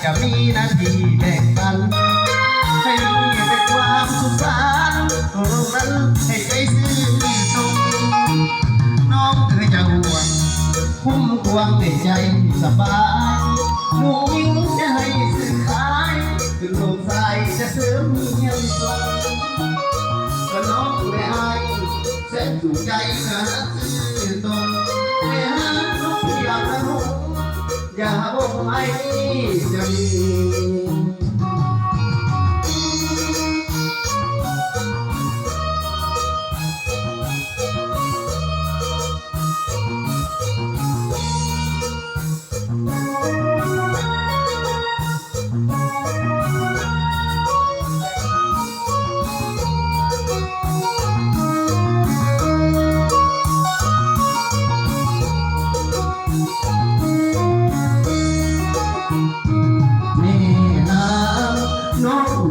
จะมีหน้าที่แบ่งปันให้เป็นความสุขสันต์ตรงนั้นให้ใจซื่อตรงน้องเคยจะห่วงคุ้มควงในใจสบายลูกยิ่งจะให้สื่อขายถึงลมใส่จะเสริมเงียบทรงก็น้องไม่ให้แสนถูกใจนะซื่อตรงไม่หาลูกอยากระหงอย่าบอกไม่จะมี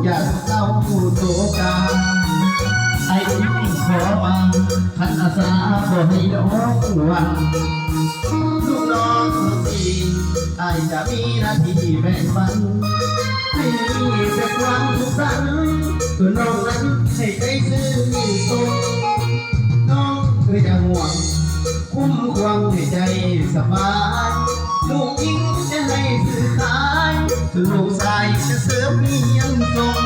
อย่าเศร้าโศกาไอ้ยิ่งขอมาขันอาสาบ่ให้ดอกวันลูกน้องทุกทีไอ้จะมีหน้าที่แบ่งปันให้แต่ความสุขสันต์ส่วนน้องนั้นให้ใจซื่อตรงน้องเคยจะห่วงคุ้มควงให้ใจสบายลูกยิ่งจะให้สื่อขายส่วนลูกชายจะเสริมเลี้ยงทรง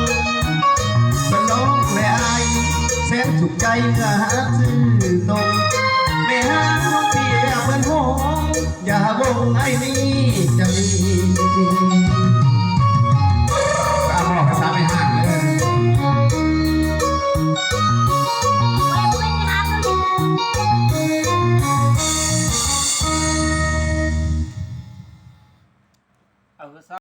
เป็นน้องแม่ไอ้แสนสุขใจกะหาซื่อตรงแม่หาน้องเพียเหมือนหงอย่าบ่งไอ้นี่จะมี